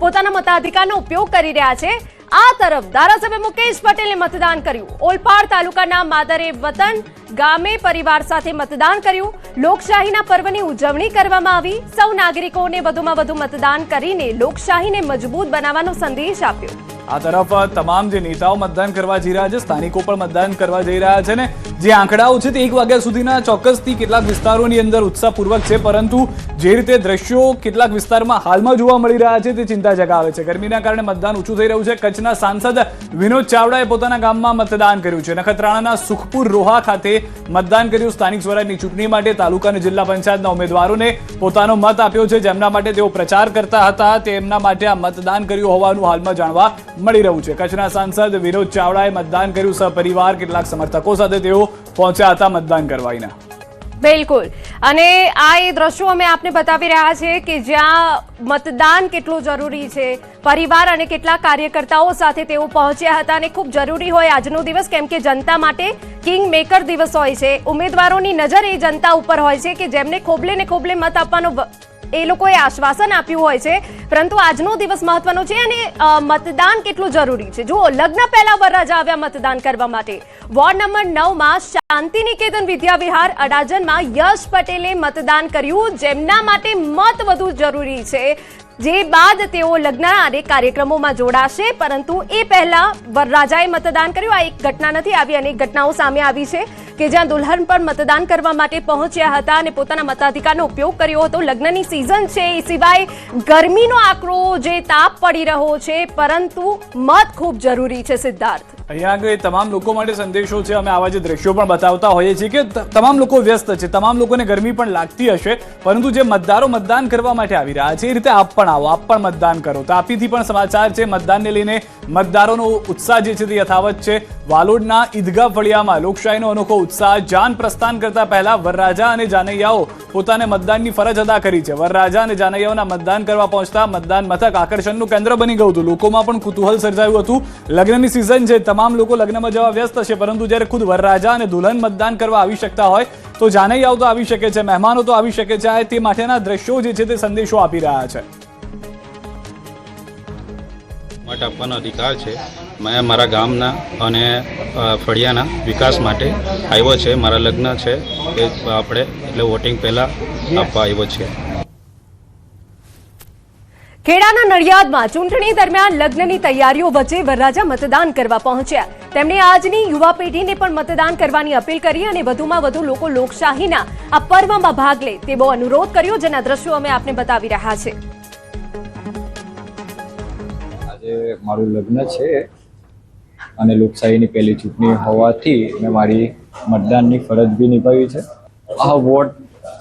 પોતાના મતાધિકારનો ઉપયોગ કરી રહ્યા છે। આ તરફ ધારાસભ્ય મુકેશ પટેલે મતદાન કર્યું। ઓલપાડ તાલુકાના માદરે વતન ગામે પરિવાર સાથે મતદાન કર્યું। લોકશાહીના પર્વની ઉજવણી કરવામાં આવી। સૌ નાગરિકોને વધુમાં વધુ મતદાન કરીને લોકશાહીને મજબૂત બનાવવાનો સંદેશ આપ્યો। આ તરફ તમામ જે નેતાઓ મતદાન કરવા જઈ રહ્યા છે, સ્થાનિકો પણ મતદાન કરવા જઈ રહ્યા છે ને જે આંકડાઓ છે તે 1 વાગ્યા સુધીના ચોક્કસથી કેટલાક વિસ્તારોની અંદર ઉત્સાહપૂર્વક છે, પરંતુ જે રીતે દ્રશ્યો કેટલાક વિસ્તારમાં હાલમાં જોવા મળી રહ્યા છે તે ચિંતા જગાવે છે। ગરમીના કારણે મતદાન ઓછું થઈ રહ્યું છે। કચ્છના સાંસદ વિનોદ ચાવડાએ પોતાના ગામમાં મતદાન કર્યું છે। નખત્રાણાના સુખપુર રોહા ખાતે મતદાન કર્યું। સ્થાનિક સ્વરાજની ચૂંટણી માટે તાલુકા અને જિલ્લા પંચાયતના ઉમેદવારોને પોતાનો મત આપ્યો છે। જેમના માટે તેઓ પ્રચાર કરતા હતા તેમના માટે આ મતદાન કર્યું હોવાનું હાલમાં જાણવા મળી રહ્યું છે। કચ્છના સાંસદ વિનોદ ચાવડાએ મતદાન કર્યું। સહપરિવાર કેટલાક સમર્થકો સાથે તેઓ પહોંચ્યા હતા મતદાન કરવાના। બિલકુલ, અને આ એ દ્રશ્યો અમે આપને બતાવી રહ્યા છે કે જ્યાં મતદાન કેટલું જરૂરી છે। પરિવાર અને કેટલાક કાર્યકર્તાઓ સાથે તેઓ પહોંચ્યા હતા અને ખૂબ જરૂરી હોય આજનો દિવસ, કેમ કે જનતા માટે કિંગ મેકર દિવસ હોય છે। ઉમેદવારોની નજર એ જનતા ઉપર હોય છે કે જેમને ખોબલે ને ખોબલે મત આપવાનો એ લોકોએ આશ્વાસન આપ્યું હોય છે, પરંતુ આજનો દિવસ મહત્વનો છે અને મતદાન કેટલું જરૂરી છે। જુઓ, લગ્ન પહેલા વરરાજા આવ્યા મતદાન કરવા માટે। વોર્ડ નંબર 9 માં શાંતિનિકેતન વિદ્યાવિહાર અડાજણમાં યશ પટેલે મતદાન કર્યું, જેમના માટે મત વધુ જરૂરી છે। જે બાદ તેઓ લગ્ન અને કાર્યક્રમોમાં જોડાશે, પરંતુ એ પહેલા વરરાજાએ મતદાન કર્યું। આ એક ઘટના નથી, આવી અનેક ઘટનાઓ સામે આવી છે કે જ્યાં દુલ્હન પર મતદાન કરવા માટે પહોંચ્યા હતા અને પોતાના મતાધિકારનો ઉપયોગ કર્યો હતો। લગ્નની સિઝન છે, એ સિવાય ગરમીનો આકરો જે તાપ પડી રહ્યો છે, પરંતુ મત ખૂબ જરૂરી છે। સિદ્ધાર્થ, અહીંયા આગળ તમામ લોકો માટે સંદેશો છે। અમે આવા જે દ્રશ્યો પણ બતાવતા હોઈએ છીએ કે તમામ લોકો વ્યસ્ત છે, તમામ લોકોને ગરમી પણ લાગતી હશે, પરંતુ જે મતદારો મતદાન કરવા માટે આવી રહ્યા છે એ રીતે આપ પણ આવો, આપ પણ મતદાન કરો। તાપીથી પણ સમાચાર છે। મતદાનને લઈને મતદારોનો ઉત્સાહ જે છે તે યથાવત છે। વાલોડના ઈદગાહ ફળિયામાં લોકશાહીનો અનોખો ઉત્સાહ। જાન પ્રસ્થાન કરતા પહેલા વરરાજા અને જાનૈયાઓ પોતાને મતદાનની ફરજ અદા કરી છે। વરરાજા અને જાનૈયાઓના મતદાન કરવા પહોંચતા મતદાન મથક આકર્ષણનું કેન્દ્ર બની ગયું હતું। લોકોમાં પણ કુતૂહલ સર્જાયું હતું। લગ્નની સિઝન છે, તમામ લોકો લગ્નમાં જવા વ્યસ્ત છે, પરંતુ જ્યારે ખુદ વરરાજા અને દુલ્હન મતદાન કરવા આવી શકતા હોય તો જાનૈયાઓ તો આવી શકે છે, મહેમાનો તો આવી શકે છે। તે માટેના દ્રશ્યો જે છે તે સંદેશો આપી રહ્યા છે। મત આપવાનો અધિકાર છે। મેં મારા ગામના અને ફળિયાના વિકાસ માટે આવ્યો છે। મારા લગ્ન છે એ આપણે એટલે વોટિંગ પહેલાં આપવા આવ્યો છે। ખેડાના નડિયાદમાં ચૂંટણી દરમિયાન લગ્નની તૈયારીઓ વચ્ચે વરરાજા મતદાન કરવા પહોંચ્યા। તેમણે આજની યુવા પેઢીને પણ મતદાન કરવાની અપીલ કરી અને વધુમાં વધુ લોકો લોકશાહીના આ પર્વમાં ભાગ લે તેવો અનુરોધ કર્યો, જેના દ્રશ્યો અમે આપને બતાવી રહ્યા છે। આજે મારું લગ્ન છે અને લોકશાહીની પહેલી ચૂંટણી હોવાથી મેં મારી મતદાનની ફરજ બી નિભાવી છે। આ વોટ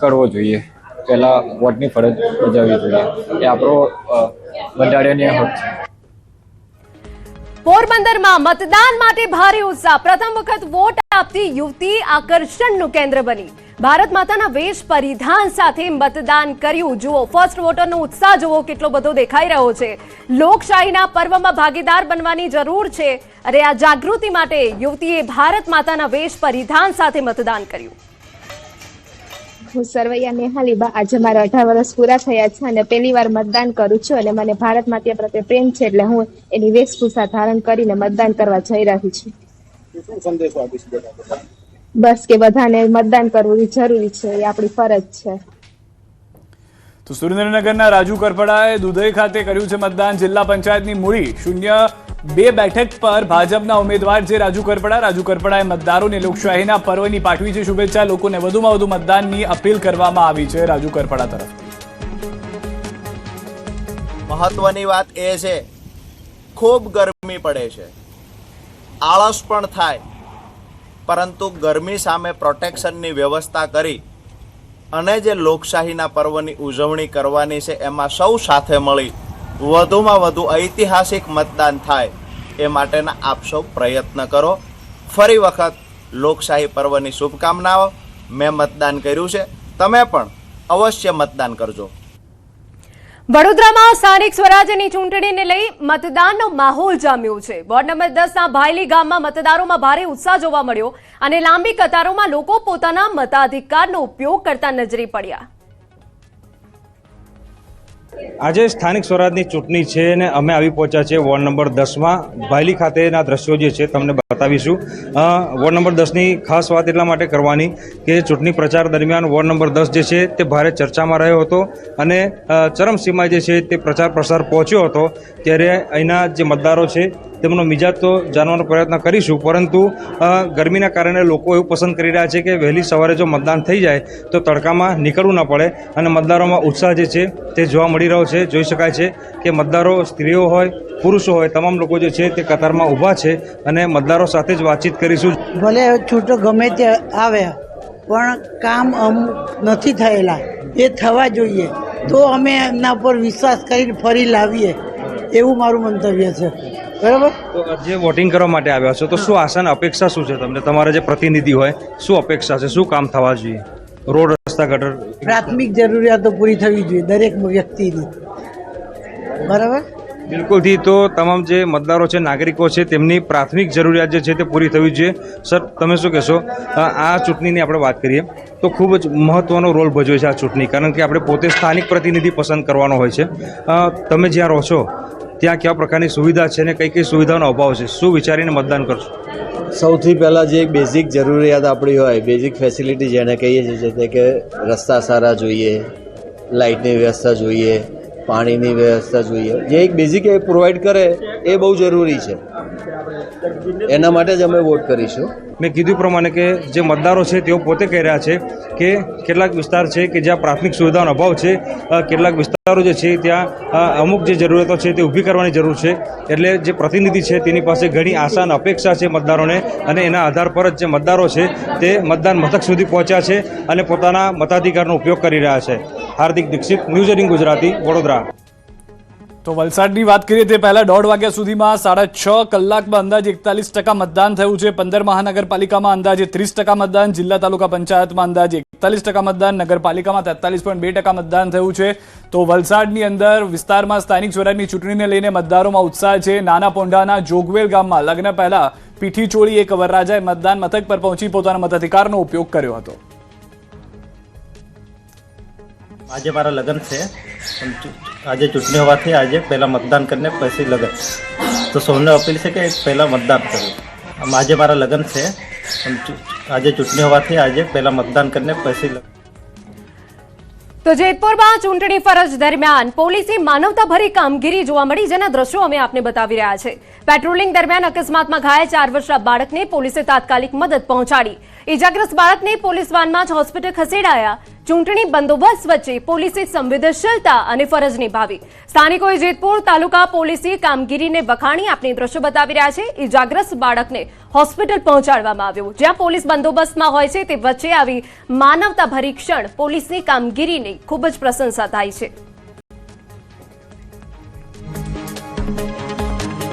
કરવો જોઈએ, પહેલા વોટની ફરજ બજાવવી જોઈએ, એ આપણો બંધારણીય હક છે। પોરબંદરમાં મતદાન માટે ભારે ઉત્સાહ। પ્રથમ વખત વોટ આપતી યુવતી આકર્ષણનું કેન્દ્ર બની। ભારત માતાના વેશ પરિધાન સાથે મતદાન કર્યું। જુઓ, ફર્સ્ટ વોટરનો ઉત્સાહ જુઓ કેટલો બધો દેખાઈ રહ્યો છે। લોકશાહીના પર્વમાં ભાગીદાર બનવાની જરૂર છે અને આ જાગૃતિ માટે યુવતીએ ભારત માતાના વેશ પરિધાન સાથે મતદાન કર્યું। હું સરવૈયા નેહાલીબા, આજે મારા 18 વર્ષ પૂરા થયા છે અને પહેલી વાર મતદાન કરું છું અને મને ભારત માતા પ્રત્યે પ્રેમ છે, એટલે હું એની વેશભૂષા ધારણ કરીને મતદાન કરવા જઈ રહી છું। બસ કે બધાને મતદાન કરવું જરૂરી છે, એ આપણી ફરજ છે। તો સુરેન્દ્રનગરના રાજુ કરપડાએ દુધઈ ખાતે કર્યું છે મતદાન। જિલ્લા પંચાયતની મૂડી 0-2 બેઠક પર ભાજપના ઉમેદવાર છે રાજુ કરપડાએ મતદારોને લોકશાહીના પર્વની પાઠવી છે શુભેચ્છા। લોકોને વધુમાં વધુ મતદાનની અપીલ કરવામાં આવી છે રાજુ કરપડા તરફથી। મહત્વની વાત એ છે, ખૂબ ગરમી પડે છે, આળસ પણ થાય, પરંતુ ગરમી સામે પ્રોટેક્શનની વ્યવસ્થા કરી અને જે લોકશાહીના પર્વની ઉજવણી કરવાની છે એમાં સૌ સાથે મળી વધુમાં વધુ ઐતિહાસિક મતદાન થાય એ માટેના આપ સૌ પ્રયત્ન કરો। ફરી વખત લોકશાહી પર્વની શુભકામનાઓ। મેં મતદાન કર્યું છે, તમે પણ અવશ્ય મતદાન કરજો। વડોદરામાં સ્થાનિક સ્વરાજ્યની ચૂંટણીને લઈ મતદાનનો માહોલ જામ્યો છે। વોર્ડ નંબર 10ના ભાયલી ગામમાં મતદારોમાં ભારે ઉત્સાહ જોવા મળ્યો અને લાંબી કતારોમાં લોકો પોતાના મતાધિકારનો ઉપયોગ કરતા નજરે પડ્યા। આજે સ્થાનિક સ્વરાજની ચૂંટણી છે અને અમે આવી પહોંચ્યા છે વોર્ડ નંબર 10માં ભાયલી ખાતેના દ્રશ્યો જે છે તમને બતાવીશું. વોર્ડ નંબર 10ની ખાસ વાત એટલા માટે કરવાની કે ચૂંટણી પ્રચાર દરમિયાન વોર્ડ નંબર 10 જે છે તે ભારે ચર્ચામાં રહ્યો હતો અને ચરમસીમાએ જે છે તે પ્રચાર પ્રસાર પહોંચ્યો હતો. ત્યારે અહીંના જે મતદારો છે તેમનો મિજાજ તો જાણવાનો પ્રયત્ન કરીશું, પરંતુ ગરમીના કારણે લોકો એવું પસંદ કરી રહ્યા છે કે વહેલી સવારે જો મતદાન થઈ જાય તો તડકામાં નીકળવું ન પડે અને મતદારોમાં ઉત્સાહ જે છે તે જોવા મળી રહ્યો છે. જોઈ શકાય છે કે મતદારો સ્ત્રીઓ હોય પુરુષો હોય તમામ લોકો જે છે તે કતારમાં ઊભા છે અને મતદારો સાથે જ વાતચીત કરીશું. ભલે છૂટો ગમે તે આવે પણ કામ અમુક નથી થયેલા, એ થવા જોઈએ તો અમે એમના પર વિશ્વાસ કરીને ફરી લાવીએ એવું મારું મંતવ્ય છે. બરાબર. તો જે વોટિંગ કરવા માટે આવ્યા છો તો શું આશા અને અપેક્ષા શું છે તમને? તમારા જે પ્રતિનિધિ હોય શું અપેક્ષા છે, શું કામ થવા જોઈએ? રોડ, રસ્તા, ગટર, પ્રાથમિક જરૂરિયાતો પૂરી થવી જોઈએ દરેક વ્યક્તિની. બરાબર. બિલકુલથી. તો તમામ જે મતદારો છે, નાગરિકો છે, તેમની પ્રાથમિક જરૂરિયાત જે છે તે પૂરી થવી જોઈએ. સર, તમે શું કહેશો? આ ચૂંટણીની આપણે વાત કરીએ તો ખૂબ જ મહત્ત્વનો રોલ ભજવે છે આ ચૂંટણી, કારણ કે આપણે પોતે સ્થાનિક પ્રતિનિધિ પસંદ કરવાનો હોય છે. તમે જ્યાં રહો છો ત્યાં કયા પ્રકારની સુવિધા છે અને કઈ કઈ સુવિધાનો અભાવ છે, શું વિચારીને મતદાન કરશો? સૌથી પહેલાં જે એક બેઝિક જરૂરિયાત આપણી હોય, બેઝિક ફેસિલિટી જેને કહીએ છીએ તે કે રસ્તા સારા જોઈએ, લાઇટની વ્યવસ્થા જોઈએ, પાણીની વ્યવસ્થા જોઈએ. જે એક બેઝિક એ પ્રોવાઈડ કરે એ બહુ જરૂરી છે. એના માટે જ અમે વોટ કરીશું. મેં કીધું પ્રમાણે કે જે મતદારો છે તેઓ પોતે કહી રહ્યા છે કે કેટલાક વિસ્તાર છે કે જ્યાં પ્રાથમિક સુવિધાનો અભાવ છે, કેટલાક વિસ્તારો જે છે ત્યાં અમુક જે જરૂરિયાતો છે તે ઊભી કરવાની જરૂર છે. એટલે જે પ્રતિનિધિ છે તેની પાસે ઘણી આશા અને અપેક્ષા છે મતદારોને, અને એના આધાર પર જ જે મતદારો છે તે મતદાન મથક સુધી પહોંચ્યા છે અને પોતાના મતાધિકારનો ઉપયોગ કરી રહ્યા છે. હાર્દિક દીક્ષિત, ન્યૂઝ 18 ગુજરાતી, વડોદરા. તો વલસાડની વાત કરીએ તે પહેલા 1.5 વાગ્યા સુધીમાં 6.5 કલાકમાં અંદાજે 41% મતદાન થયું છે. 15 મહાનગરપાલિકામાં અંદાજે 30% મતદાન, જિલ્લા તાલુકા પંચાયતમાં અંદાજે 41% મતદાન, નગરપાલિકામાં 43.2% મતદાન થયું છે. તો વલસાડની અંદર વિસ્તારમાં સ્થાનિક સ્વરાજની ચૂંટણીને લઈને મતદારોમાં ઉત્સાહ છે. નાના પોંઢાના જોગવેલ ગામમાં લગ્ન પહેલા પીઠી ચોળી એક વરરાજાએ મતદાન મથક પર પહોંચી પોતાના મતાધિકારનો ઉપયોગ કર્યો હતો. આજે મારા લગ્ન છે, આજે ચૂંટણી હોવાથી આજે પહેલાં મતદાન કરીને પછી લગ્ન, તો સૌને અપીલ છે કે પહેલાં મતદાન કરવું. આજે મારા લગ્ન છે, આજે ચૂંટણી હોવાથી આજે પહેલાં મતદાન કરીને પછી લગ્ન. તો જેતપુરમાં ચૂંટણી ફરજ દરમિયાન પોલીસે માનવતાભરી કામગીરી જોવા મળી, જેના દ્રશ્યો અમે આપને બતાવી રહ્યા છે. પેટ્રોલિંગ દરમિયાન અકસ્માતમાં ઘાયલ 4 વર્ષના બાળકને પોલીસે તાત્કાલિક મદદ પહોંચાડી. ઇજાગ્રસ્ત બાળકને પોલીસ વાનમાં જ હોસ્પિટલ ખસેડાયા. ચૂંટણી બંદોબસ્ત વચ્ચે પોલીસે સંવેદનશીલતા અને ફરજ નિભાવી. સ્થાનિકોએ જેતપુર તાલુકા પોલીસની કામગીરીને વખાણી. આપણે દ્રશ્યો બતાવી રહ્યા છે. ઇજાગ્રસ્ત બાળકને હોસ્પિટલ પહોંચાડવામાં આવ્યું. જ્યાં પોલીસ બંદોબસ્તમાં હોય છે તે વચ્ચે આવી માનવતાભરી ક્ષણ પોલીસની કામગીરીની ખૂબ જ પ્રશંસા થાય છે.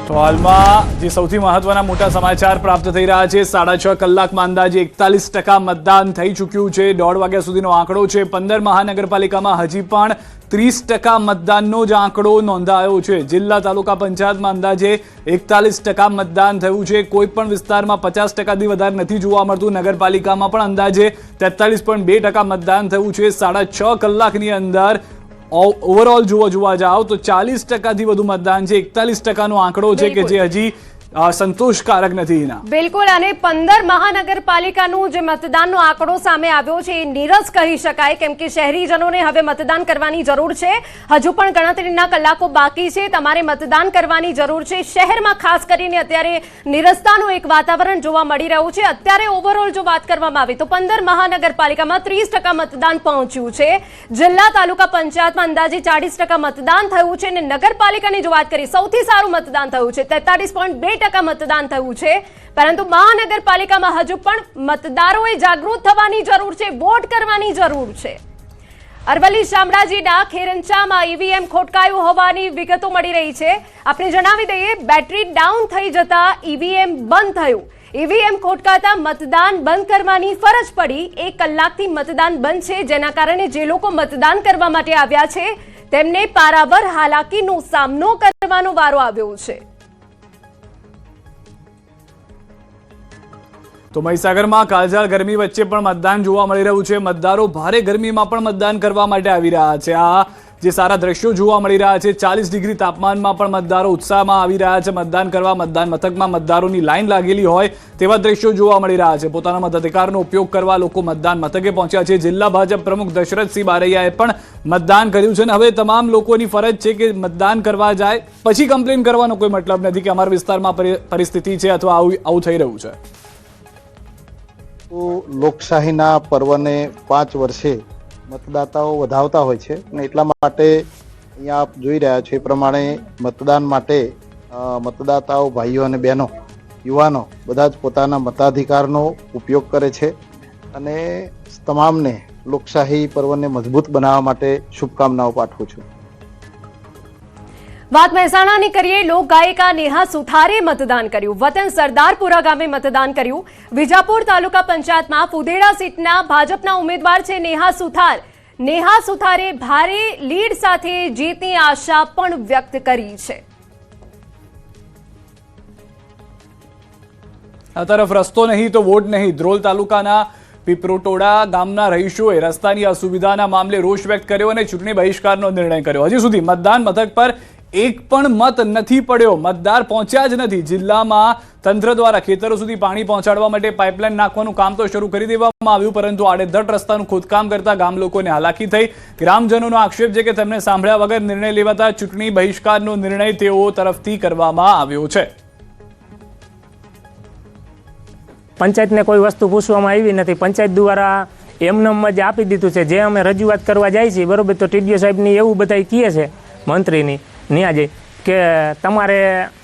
તો હાલમાં જે સૌથી મહત્વના મોટા સમાચાર પ્રાપ્ત થઈ રહ્યા છે. 6.5 કલાકમાં અંદાજે 41% મતદાન થઈ ચૂક્યું છે. 1.5 વાગ્યા સુધીનો આંકડો છે. 15 મહાનગરપાલિકામાં હજી પણ 30% મતદાનનો જ આંકડો નોંધાયો છે. જિલ્લા તાલુકા પંચાયતમાં અંદાજે 41% મતદાન થયું છે. કોઈ પણ વિસ્તારમાં 50%થી વધારે નથી જોવા મળતું. નગરપાલિકામાં પણ અંદાજે 43.2% મતદાન થયું છે. 6.5 કલાકની અંદર ઓવરઓલ જોવા જાઓ તો 40%થી વધુ મતદાન છે. 41%નો આંકડો છે કે જે હજી સંતોષકારક નથી. બિલકુલ. અને 15 મહાનગરપાલિકાનું જે મતદાનનો આંકડો સામે આવ્યો છે એ નીરસ કહી શકાય, કેમ કે શહેરીજનોને હવે મતદાન કરવાની જરૂર છે. હજુ પણ ગણતરીના કલાકો બાકી છે. તમારે મતદાન કરવાની જરૂર છે. શહેરમાં ખાસ કરીને અત્યારે નીરસતાનું એક વાતાવરણ જોવા મળી રહ્યું છે. અત્યારે ઓવરઓલ જો વાત કરવામાં આવે તો 15 મહાનગરપાલિકામાં 30% મતદાન પહોંચ્યું છે. જિલ્લા તાલુકા પંચાયતમાં અંદાજે 40% મતદાન થયું છે અને નગરપાલિકાની જો વાત કરીએ સૌથી સારું મતદાન થયું છે. 43.2% મતદાન થયું છે. પરંતુ મહાનગરપાલિકામાં હજુ પણ મતદારોએ જાગૃત થવાની જરૂર છે, વોટ કરવાની જરૂર છે. અરવલ્લી શામળાજીના ખેરંચામાં ઈવીએમ ખોટકાયું હોવાની વિગતો મળી રહી છે. આપણે જણાવી દઈએ, બેટરી ડાઉન થઈ જતા ઈવીએમ બંધ થયું. ઈવીએમ ખોટકાતા મતદાન બંધ કરવાની ફરજ પડી. 1 કલાકથી મતદાન બંધ છે, જેના કારણે જે લોકો મતદાન કરવા માટે આવ્યા છે તેમને પારાવાર હાલાકીનો સામનો કરવાનો વારો આવ્યો છે. તો મહીસાગરમાં કાળઝાળ ગરમી વચ્ચે પણ મતદાન જોવા મળી રહ્યું છે. મતદારો ભારે ગરમીમાં પણ મતદાન કરવા માટે આવી રહ્યા છે. આ જે સારા દ્રશ્યો જોવા મળી રહ્યા છે. 40 ડિગ્રી તાપમાનમાં પણ મતદારો ઉત્સાહમાં આવી રહ્યા છે મતદાન કરવા. મતદાન મથકમાં મતદારોની લાઈન લાગેલી હોય તેવા દ્રશ્યો જોવા મળી રહ્યા છે. પોતાના મતાધિકારનો ઉપયોગ કરવા લોકો મતદાન મથકે પહોંચ્યા છે. જિલ્લા ભાજપ પ્રમુખ દશરથસિંહ બારૈયાએ પણ મતદાન કર્યું છે અને હવે તમામ લોકોની ફરજ છે કે મતદાન કરવા જાય પછી કમ્પ્લેન કરવાનો કોઈ મતલબ નથી કે અમારા વિસ્તારમાં પરિસ્થિતિ છે અથવા આવું થઈ રહ્યું છે. લોકશાહીના પર્વને 5 વર્ષે મતદાતાઓ વધાવતા હોય છે અને એટલા માટે અહીંયા આપ જોઈ રહ્યા છો એ પ્રમાણે મતદાન માટે મતદાતાઓ ભાઈઓ અને બહેનો યુવાનો બધા જ પોતાના મતાધિકારનો ઉપયોગ કરે છે અને તમામને લોકશાહી પર્વને મજબૂત બનાવવા માટે શુભકામનાઓ પાઠવું છું. વાત મહેસાણાની કરીએ. લોક ગાયિકા નેહા સુથારે મતદાન કર્યું. વતન સરદારપુરા ગામે મતદાન કર્યું. વિજાપુર તાલુકા પંચાયતમાં ફુદેડા સીટના ભાજપના ઉમેદવાર છે નેહા સુથાર. નેહા સુથારે ભારે લીડ સાથે જીતની આશા પણ વ્યક્ત કરી છે. આ તરફ રસ્તો નહીં તો વોટ નહીં. ધ્રોલ તાલુકાના પીપરોટોડા ગામના રહીશોએ રસ્તાની અસુવિધાના મામલે રોષ વ્યક્ત કર્યો અને ચૂંટણી બહિષ્કારનો નિર્ણય કર્યો. હજી સુધી મતદાન મથક પર એક પણ મત નથી પડ્યો. મતદાર પહોંચ્યા જ નથી. જિલ્લામાં તંત્ર દ્વારા ખેતરો સુધી પાણી પહોંચાડવા માટે પાઇપલાઇન નાખવાનું કામ તો શરૂ કરી દેવામાં આવ્યું, પરંતુ આડેધડ રસ્તાનું ખોદકામ કરતા ગામ લોકોને હાલાકી થઈ. ગ્રામજનોનો આક્ષેપ છે કે તેમને સાંભળ્યા વગર નિર્ણય લેવાતા ચૂંટણી બહિષ્કારનો નિર્ણય તેઓ તરફથી કરવામાં આવ્યો છે. પંચાયતને કોઈ વસ્તુ પૂછવામાં આવી નથી. પંચાયત દ્વારા એમનેમ જ આપી દીધું છે. જે અમે રજૂઆત કરવા જાય છીએ બરોબર, તો ટીડીઓ સાહેબની એવું બધા કહે છે મંત્રીની ન્યાજે કે તમારે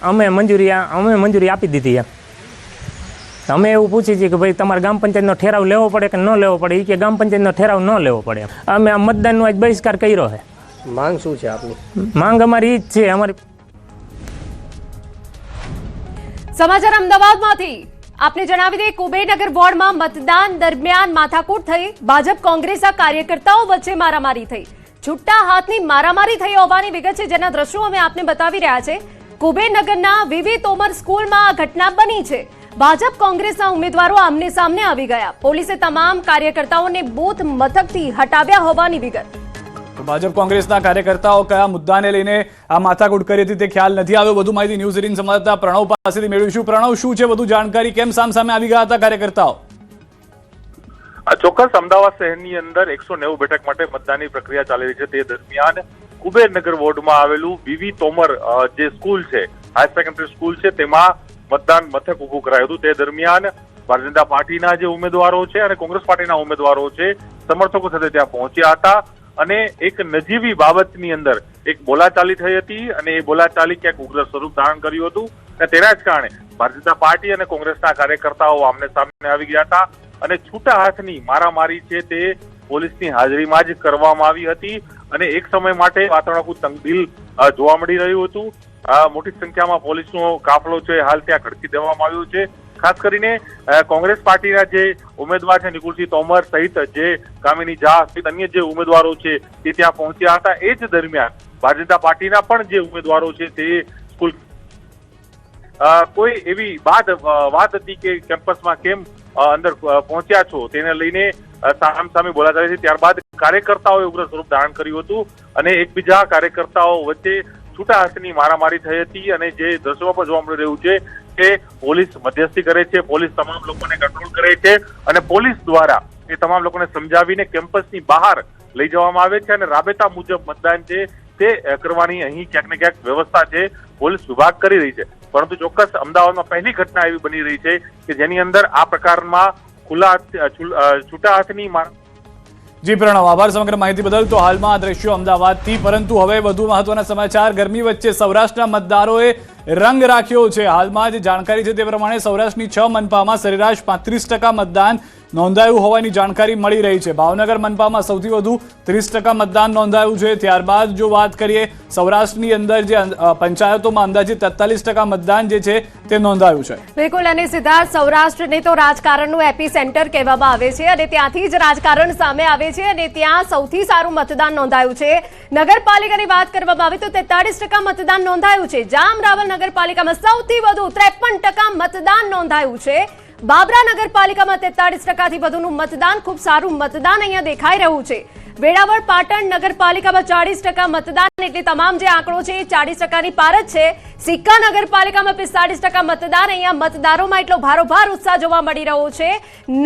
અમે મંજૂરી આપી દીધી. અમે એવું પૂછીએ છીએ કે ભાઈ તમારે ગ્રામ પંચાયતનો ઠેરાવ લેવો પડે કે ન લેવો પડે. એ કે ગ્રામ પંચાયતનો ઠેરાવ ન લેવો પડે. અમે આ મતદાનનો આજ બહિષ્કાર કર્યો છે. માંગ શું છે આપની? માંગ અમારી ઈ જ છે. અમારી સમાચાર અમદાવાદમાંથી આપને જણાવી દઈએ, કુબેરનગર વોર્ડમાં મતદાન દરમિયાન માથાકૂટ થઈ. ભાજપ કોંગ્રેસના કાર્યકર્તાઓ વચ્ચે મારામારી થઈ. છૂટા હાથની મારામારી થઈ હોવાની વિગત છે, જેના દ્રશ્યો અમે આપને બતાવી રહ્યા છે. કુબેરનગરના વીવી તોમર સ્કૂલમાં આ ઘટના બની છે. ભાજપ કોંગ્રેસના ઉમેદવારો આમને સામને આવી ગયા. પોલીસે તમામ કાર્યકર્તાઓને બૂથ મથકથી હટાવ્યા હોવાની વિગત. ભાજપ કોંગ્રેસના કાર્યકર્તાઓ કયા મુદ્દાને લઈને આ માથાકૂટ કરી હતી તે ખ્યાલ નથી આવ્યો. વધુ માહિતી ન્યૂઝ 18 સંવાદદાતા પ્રણવ પાસેથી મેળવીશું. પ્રણવ, શું છે વધુ જાણકારી? કેમ સામે આવી ગયા હતા કાર્યકર્તાઓ? ચોક્કસ અમદાવાદ શહેરની અંદર 190 બેઠક માટે મતદાનની પ્રક્રિયા ચાલી રહી છે. તે દરમિયાન કુબેરનગર વોર્ડમાં આવેલું વીવી તોમર જે સ્કૂલ છે, હાયર સેકન્ડરી સ્કૂલ છે, તેમાં મતદાન મથક ઉભું કરાયું હતું. તે દરમિયાન ભારતીય જનતા પાર્ટીના જે ઉમેદવારો છે અને કોંગ્રેસ પાર્ટીના ઉમેદવારો છે, સમર્થકો સાથે ત્યાં પહોંચ્યા હતા અને એક નજીવી બાબતની અંદર એક બોલાચાલી થઈ હતી અને એ બોલાચાલી ક્યાંક ઉગ્ર સ્વરૂપ ધારણ કર્યું હતું અને તેના જ કારણે ભારતીય જનતા પાર્ટી અને કોંગ્રેસના કાર્યકર્તાઓ આમને સામને આવી ગયા હતા અને છૂટા હાથની મારામારી છે તે પોલીસની હાજરીમાં જ કરવામાં આવી હતી અને એક સમય માટે વાતાવરણ ખૂબ તંગદિલ જોવા મળી રહ્યું હતું. મોટી સંખ્યામાં પોલીસનો કાફલો છે હાલ ત્યાં ખડકી દેવામાં આવ્યો છે. ખાસ કરીને કોંગ્રેસ પાર્ટીના જે ઉમેદવાર છે નિકુલસિંહ તોમર સહિત જે કામિની ઝા સહિત અન્ય જે ઉમેદવારો છે તે ત્યાં પહોંચ્યા હતા. એ જ દરમિયાન ભારતીય જનતા પાર્ટીના પણ જે ઉમેદવારો છે તે સ્કૂલ કોઈ એવી વાત હતી કે કેમ્પસમાં કેમ અંદર પહોંચ્યા છો તેને લઈને સામે બોલાચાલી હતી. ત્યારબાદ કાર્યકર્તાઓએ ઉગ્ર સ્વરૂપ ધારણ કર્યું હતું અને એકબીજા કાર્યકર્તાઓ વચ્ચે છૂટા હાથની મારામારી થઈ હતી અને જે દ્રશ્યોમાં પણ જોવા મળી રહ્યું છે કે પોલીસ મધ્યસ્થી કરે છે, પોલીસ તમામ લોકોને કંટ્રોલ કરે છે અને પોલીસ દ્વારા એ તમામ લોકોને સમજાવીને કેમ્પસની બહાર લઈ જવામાં આવે છે અને રાબેતા મુજબ મતદાન છે તે કરવાની અહીં ક્યાંક ને ક્યાંક વ્યવસ્થા છે પોલીસ વિભાગ કરી રહી છે. પરંતુ ચોક્કસ અમદાવાદમાં પહેલી ઘટના એવી બની રહી છે કે જેની અંદર આ પ્રકારમાં છૂટા હાથની જી પ્રણવ, આભાર સમગ્ર માહિતી બદલ. તો હાલમાં આ દ્રશ્યો અમદાવાદથી, પરંતુ હવે વધુ મહત્વના સમાચાર. ગરમી વચ્ચે સૌરાષ્ટ્રના મતદારોએ રંગ રાખ્યો છે. હાલમાં જે જાણકારી છે તે પ્રમાણે સૌરાષ્ટ્રની 6 મનપામાં સરેરાશ 35% મતદાન નોંધાયું હોવાની જાણકારી મળી રહી છે. ભાવનગર મનપામાં સૌથી વધુ 30% મતદાન નોંધાયું છે. ત્યારબાદ જો વાત કરીએ સૌરાષ્ટ્રની અંદર જે પંચાયતોમાં અંદાજિત 43% મતદાન જે છે તે નોંધાયું છે. બિલકુલ, અને સિદ્ધાર્થ, સૌરાષ્ટ્રને તો રાજકારણનું એપી સેન્ટર કહેવામાં આવે છે અને ત્યાંથી જ રાજકારણ સામે આવે છે અને ત્યાં સૌથી સારું મતદાન નોંધાયું છે. નગરપાલિકાની વાત કરવામાં આવે તો 43% મતદાન નોંધાયું છે. જામ રાવલ નગરપાલિકામાં સૌથી વધુ 53% મતદાન નોંધાયું છે. બાબરા નગરપાલિકામાં 43%થી વધુનું મતદાન, ખૂબ સારું મતદાન અહીંયા દેખાઈ રહ્યું છે. વેરાવળ પાટણ નગરપાલિકામાં 40% મતદાન, એટલે તમામ જે આંકડો છે એ 40%ની પાર જ છે. સિક્કા નગરપાલિકામાં 45% મતદાન. અહીંયા મતદારોમાં એટલો ભારોભાર ઉત્સાહ જોવા મળી રહ્યો છે.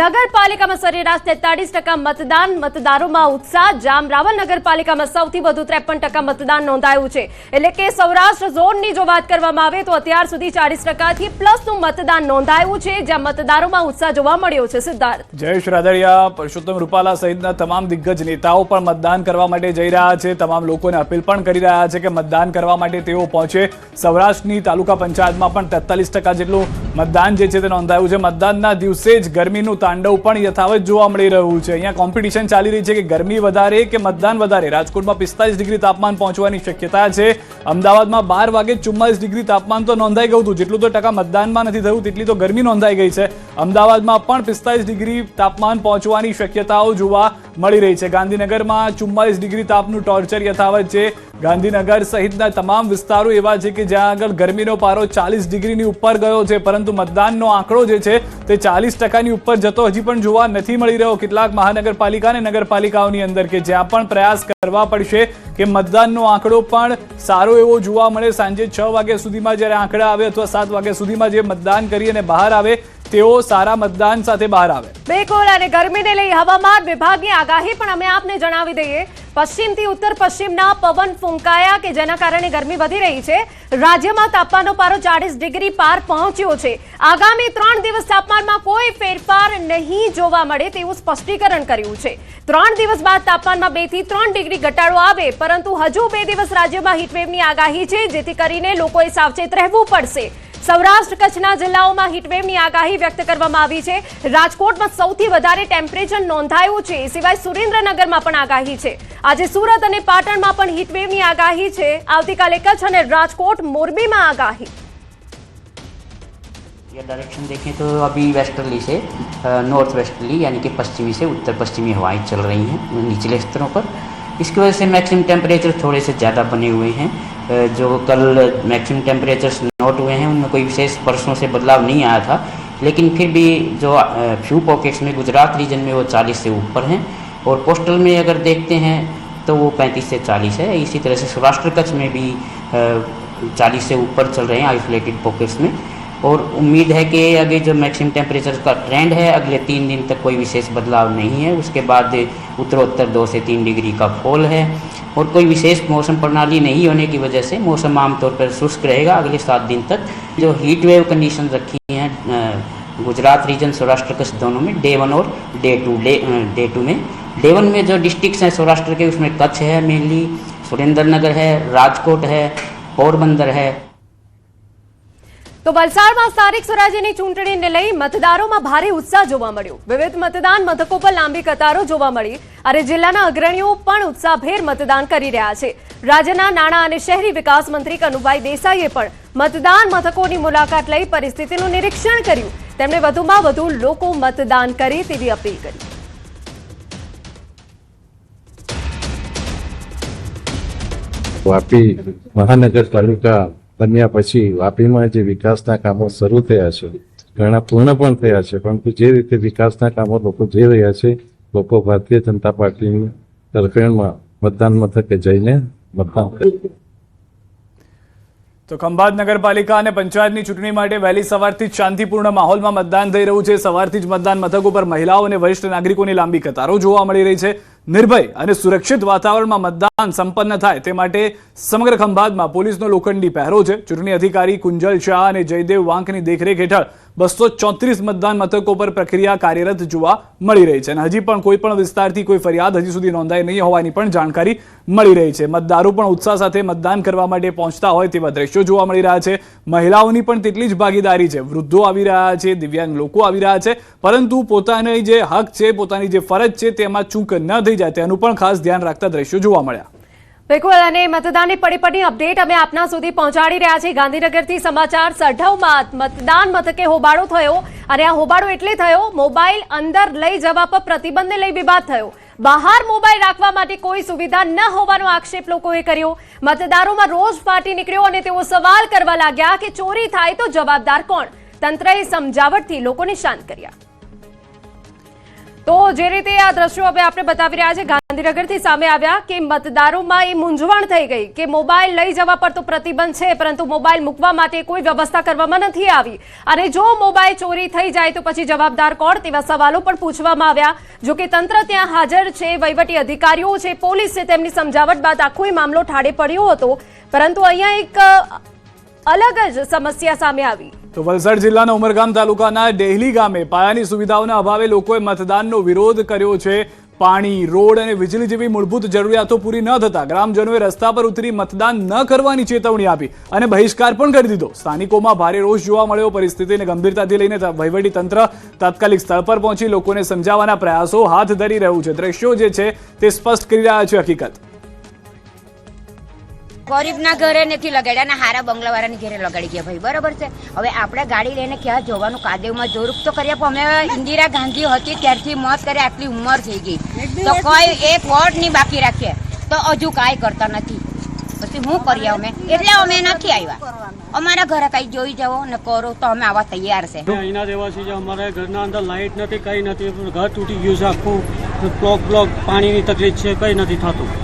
નગરપાલિકામાં સરેરાશ 43% મતદાન, મતદારોમાં ઉત્સાહ. જામરાવલ નગરપાલિકામાં સૌથી વધુ 53% મતદાન નોંધાયું છે. એટલે કે સૌરાષ્ટ્ર ઝોનની જો વાત કરવામાં આવે તો અત્યાર સુધી 40%થી પ્લસનું મતદાન નોંધાયું છે, જ્યાં મતદારોમાં ઉત્સાહ જોવા મળ્યો છે. સિદ્ધાર્થ. જયેશ રાદડિયા, પરસોત્તમ રૂપાલા સહિતના તમામ દિગ્ગજ નેતાઓ પણ મતદાન કરવા માટે જઈ રહ્યા છે. તમામ લોકોને અપીલ પણ કરી રહ્યા છે કે મતદાન કરવા માટે તેઓ પહોંચે. સૌરાષ્ટ્રની તાલુકા પંચાયતમાં પણ 43% જેટલું મતદાન જે છે તે નોંધાયું છે. મતદાનના દિવસે જ ગરમીનું તાંડવ પણ યથાવત જોવા મળી રહ્યું છે. અહીંયા કોમ્પિટિશન ચાલી રહી છે કે ગરમી વધારે કે મતદાન વધારે. રાજકોટમાં 45 ડિગ્રી તાપમાન પહોંચવાની શક્યતા છે. અમદાવાદમાં 12 વાગે 44 ડિગ્રી તાપમાન તો નોંધાઈ ગયું હતું. જેટલું તો ટકા મતદાનમાં નથી થયું તેટલી તો ગરમી નોંધાઈ ગઈ છે. અમદાવાદમાં પણ 45 ડિગ્રી તાપમાન પહોંચવાની શક્યતાઓ જોવા મળી રહી છે. ગાંધીનગરમાં 44 ડિગ્રી તાપનું ટોર્ચર યથાવત છે. ગાંધીનગર સહિતના તમામ વિસ્તારો એવા છે કે જ્યાં આગળ ગરમીનો પારો 40 ડિગ્રીની ઉપર ગયો છે, પરંતુ મતદાનનો આંકડો જે છે તે 40%ની ઉપર જતો હજી પણ જોવા નથી મળી રહ્યો. કેટલાક મહાનગરપાલિકા અને નગરપાલિકાઓની અંદર કે જ્યાં પણ પ્રયાસ કરવા પડશે કે મતદાનનો આંકડો પણ સારો એવો જોવા મળે. સાંજે 6 વાગ્યા સુધીમાં જ્યારે આંકડા આવે અથવા 7 વાગ્યા સુધીમાં જે મતદાન કરી અને બહાર આવે તેઓ સારા મતદાન સાથે બહાર આવે. બિલકુલ. અને ગરમીને લઈ હવામાન વિભાગની આગાહી પણ અમે આપને જણાવી દઈએ. પશ્ચિમથી ઉત્તર પશ્ચિમના પવન ફૂંકાયા કે જેના કારણે ગરમી વધી રહી છે. રાજ્યમાં તાપમાનનો પારો 40 ડિગ્રી પાર પહોંચ્યો છે. આગામી 3 દિવસ તાપમાનમાં કોઈ ફેરફાર નહીં જોવા મળે તેવું સ્પષ્ટીકરણ કર્યું છે. 3 દિવસ બાદ તાપમાનમાં 2 થી 3 ડિગ્રી ઘટાડો આવે, પરંતુ હજુ 2 દિવસ રાજ્યમાં હીટવેવની આગાહી છે, જેથી કરીને લોકોએ સાવચેત રહેવું પડશે. સૌરાષ્ટ્ર કચ્છના જિલ્લાઓમાં હીટવેવની આગાહી વ્યક્ત કરવામાં આવી છે. રાજકોટમાં સૌથી વધારે ટેમ્પરેચર નોંધાયું છે. સિવાય સુરેન્દ્રનગરમાં પણ આગાહી છે. આજે સુરત અને પાટણમાં પણ હીટવેવની આગાહી છે. આવતીકાલે કચ્છ અને રાજકોટ, મોરબીમાં આગાહી. ये डायरेक्शन देखें तो अभी वेस्टर्ली से नॉर्थ वेस्टर्ली यानी कि पश्चिमी से उत्तर पश्चिमी हवाएं चल रही हैं निचले स्तरों पर. इसकी वजह से मैक्सिमम टेम्परेचर थोड़े से ज़्यादा बने हुए हैं. जो कल मैक्सिमम टेम्परेचर्स नोट हुए हैं उनमें कोई विशेष परसों से बदलाव नहीं आया था, लेकिन फिर भी जो फ्यू पॉकेट्स में गुजरात रीजन में वो 40 से ऊपर हैं और कोस्टल में अगर देखते हैं तो वो 35 से 40 है. इसी तरह से सौराष्ट्र कच्छ में भी 40 से ऊपर चल रहे हैं आइसोलेटेड पॉकेट्स में. और उम्मीद है कि अभी जो मैक्सिमम टेम्परेचर का ट्रेंड है अगले 3 दिन तक कोई विशेष बदलाव नहीं है. उसके बाद उत्तरोत्तर 2 से 3 डिग्री का फॉल है और कोई विशेष मौसम प्रणाली नहीं होने की वजह से मौसम आमतौर पर शुष्क रहेगा अगले 7 दिन तक. जो हीट वेव कंडीशन रखी हैं गुजरात रीजन सौराष्ट्र कच्छ दोनों में डे 1 और डे 2 में. डे 1 में जो डिस्ट्रिक्ट्स हैं सौराष्ट्र के उसमें कच्छ है मेनली, सुरेंद्रनगर है, राजकोट है, पोरबंदर है. તો વલસાડમાં સ્થાનિક સ્વરાજ્યની ચૂંટણીને લઈ મતદારોમાં ભારે ઉત્સાહ જોવા મળ્યો. વિવિધ મતદાન મથકો પર લાંબી કતારો જોવા મળી અને જિલ્લાના અગ્રણીઓ પણ ઉત્સાહભેર મતદાન કરી રહ્યા છે. રાજ્યના નાણાં અને શહેરી વિકાસ મંત્રી કનુભાઈ દેસાઈએ પણ મતદાન મથકોની મુલાકાત લઈ પરિસ્થિતિનું નિરીક્ષણ કર્યું. તેમણે વધુમાં વધુ લોકો મતદાન કરે તેવી અપીલ કરી. વાપી મહાનગરપાલિકા બન્યા પછી વાપીમાં જે વિકાસના કામો શરૂ થયા છે ઘણા પૂર્ણ પણ થયા છે, પરંતુ જે રીતે વિકાસના કામો લોકો જોઈ રહ્યા છે, લોકો ભારતીય જનતા પાર્ટીની તરફેણમાં મતદાન મથકે જઈને મતદાન કરે. તો ખંભાત નગરપાલિકા અને પંચાયતની ચૂંટણી માટે વહેલી સવારથી જ શાંતિપૂર્ણ માહોલમાં મતદાન થઈ રહ્યું છે. સવારથી જ મતદાન મથકો પર મહિલાઓ અને વરિષ્ઠ નાગરિકોની લાંબી કતારો જોવા મળી રહી છે. નિર્ભય અને સુરક્ષિત વાતાવરણમાં મતદાન સંપન્ન થાય તે માટે સમગ્ર ખંભાતમાં પોલીસનો લોખંડી પહેરો છે. ચૂંટણી અધિકારી કુંજલ શાહ અને જયદેવ વાંકની દેખરેખ હેઠળ 234 મતદાન મથકો પર પ્રક્રિયા કાર્યરત જોવા મળી રહી છે અને હજી પણ કોઈ પણ વિસ્તારથી કોઈ ફરિયાદ હજી સુધી નોંધાઈ નહીં હોવાની પણ જાણકારી મળી રહી છે. મતદારો પણ ઉત્સાહ સાથે મતદાન કરવા માટે પહોંચતા હોય તેવા દ્રશ્યો જોવા મળી રહ્યા છે. મહિલાઓની પણ તેટલી જ ભાગીદારી છે. વૃદ્ધો આવી રહ્યા છે, દિવ્યાંગ લોકો આવી રહ્યા છે, પરંતુ પોતાની જે હક છે, પોતાની જે ફરજ છે તેમાં ચૂક ન થઈ જાય તેનું પણ ખાસ ધ્યાન રાખતા દ્રશ્યો જોવા મળ્યા. બિલકુલ. અને મતદાનની પડીપડી અપડેટ અમે આપના સુધી પહોંચાડી રહ્યા છીએ. ગાંધીનગરથી સમાચાર. સઢવમાં મતદાન મથકે હોબાળો થયો અને આ હોબાળો એટલે થયો મોબાઈલ અંદર લઈ જવા પર પ્રતિબંધને લઈ વિવાદ થયો. બહાર મોબાઈલ રાખવા માટે કોઈ સુવિધા ન હોવાનો આક્ષેપ લોકોએ કર્યો. મતદારોમાં રોષ ફાટી નીકળ્યો અને તેઓ સવાલ કરવા લાગ્યા કે ચોરી થાય તો જવાબદાર કોણ? તંત્રએ સમજાવટથી લોકોને શાંત કર્યા. તો જે રીતે આ દ્રશ્યો હવે આપણે બતાવી રહ્યા છે ગાંધીનગરથી સામે આવ્યા કે મતદારોમાં એ મૂંઝવણ થઈ ગઈ કે મોબાઈલ લઈ જવા પર તો પ્રતિબંધ છે, પરંતુ મોબાઈલ મૂકવા માટે કોઈ વ્યવસ્થા કરવામાં નથી આવી અને જો મોબાઈલ ચોરી થઈ જાય તો પછી જવાબદાર કોણ, તેવા સવાલો પણ પૂછવામાં આવ્યા. જો કે તંત્ર ત્યાં હાજર છે, વહીવટી અધિકારીઓ છે, પોલીસ છે, તેમની સમજાવટ બાદ આખો મામલો ઠાડે પડ્યો હતો. પરંતુ અહીંયા એક અલગ જ સમસ્યા સામે આવી. તો વલસાડ જિલ્લાના ઉમરગામ તાલુકાના ડેહલી ગામે પાયાની સુવિધાઓના અભાવે લોકોએ મતદાનનો વિરોધ કર્યો છે. પાણી, રોડ અને વીજળી જેવી મૂળભૂત જરૂરિયાતો પૂરી ન થતા ગ્રામજનોએ રસ્તા પર ઉતરી મતદાન ન કરવાની ચેતવણી આપી અને બહિષ્કાર પણ કરી દીધો. સ્થાનિકોમાં ભારે રોષ જોવા મળ્યો. પરિસ્થિતિને ગંભીરતાથી લઈને વહીવટી તંત્ર તાત્કાલિક સ્થળ પર પહોંચી લોકોને સમજાવવાના પ્રયાસો હાથ ધરી રહ્યું છે. દ્રશ્યો જે છે તે સ્પષ્ટ કરી રહ્યા છે હકીકત. ગરીબના ઘરે નથી લગાડ્યા અને હારા બંગલાવાળાની ઘરે લગાડી ગયા ભાઈ, બરાબર છે. હવે આપણે ગાડી લઈને ક્યાં જવાનું, કાદેવમાં જોરુક તો કરીએ, પણ અમે ઇન્દિરા ગાંધી હતી ત્યારથી મત કરે, આટલી ઉંમર થઈ ગઈ તો કોઈ એક વોટ નહીં બાકી રાખીએ તો હજુ કાંઈ કરતા નથી. પછી શું કરીએ અમે, એટલે અમે નથી આવ્યા. અમારા ઘરે કઈ જોઈ જાઓ ને કરો તો અમે આવા તૈયાર છે. અહીંના રહેવાસી છે, અમારા ઘરના અંદર લાઇટ નથી, કઈ નથી, ઘર તૂટી ગયું છે આખું, બ્લોક પાણીની તકલીફ છે, કઈ નથી થતું.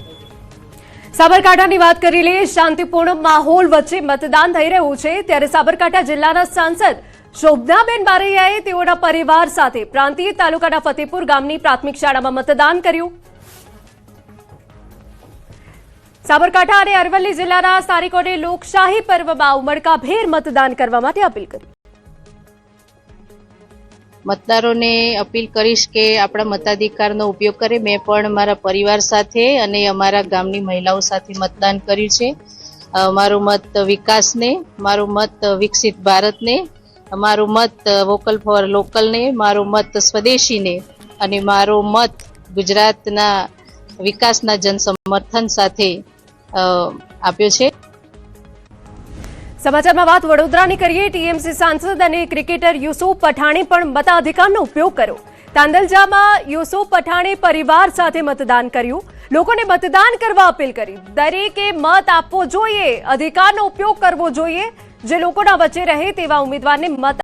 સાબરકાંઠાની વાત કરી લઈએ. શાંતિપૂર્ણ માહોલ વચ્ચે મતદાન થઈ રહ્યું છે, ત્યારે સાબરકાંઠા જિલ્લાના સાંસદ શોભનાબેન બારૈયાએ તેઓના પરિવાર સાથે પ્રાંતિય તાલુકાના ફતેપુર ગામની પ્રાથમિક શાળામાં મતદાન કર્યું. સાબરકાંઠા અને અરવલ્લી જિલ્લાના સ્થાનિકોને લોકશાહી પર્વમાં ઉમળકાભેર મતદાન કરવા માટે અપીલ કરી. મતદારોને અપીલ કરીશ કે આપણા મતાધિકારનો ઉપયોગ કરે. મેં પણ મારા પરિવાર સાથે અને અમારા ગામની મહિલાઓ સાથે મતદાન કર્યું છે. મારો મત વિકાસને, મારો મત વિકસિત ભારતને, મારો મત વોકલ ફોર લોકલને, મારો મત સ્વદેશીને અને મારો મત ગુજરાતના વિકાસના જનસમર્થન સાથે આપ્યો છે. સમાચારમાં વાત વડોદરાની કરીએ. ટીએમસી સાંસદ અને ક્રિકેટર યુસુફ પઠાણે પણ મતાધિકારનો ઉપયોગ કર્યો. તાંદલજામાં યુસુફ પઠાણે પરિવાર સાથે મતદાન કર્યું. લોકોને મતદાન કરવા અપીલ કરી. દરેકે મત આપવો જોઈએ, અધિકારનો ઉપયોગ કરવો જોઈએ. જે લોકોના વચ્ચે રહે તેવા ઉમેદવારને મત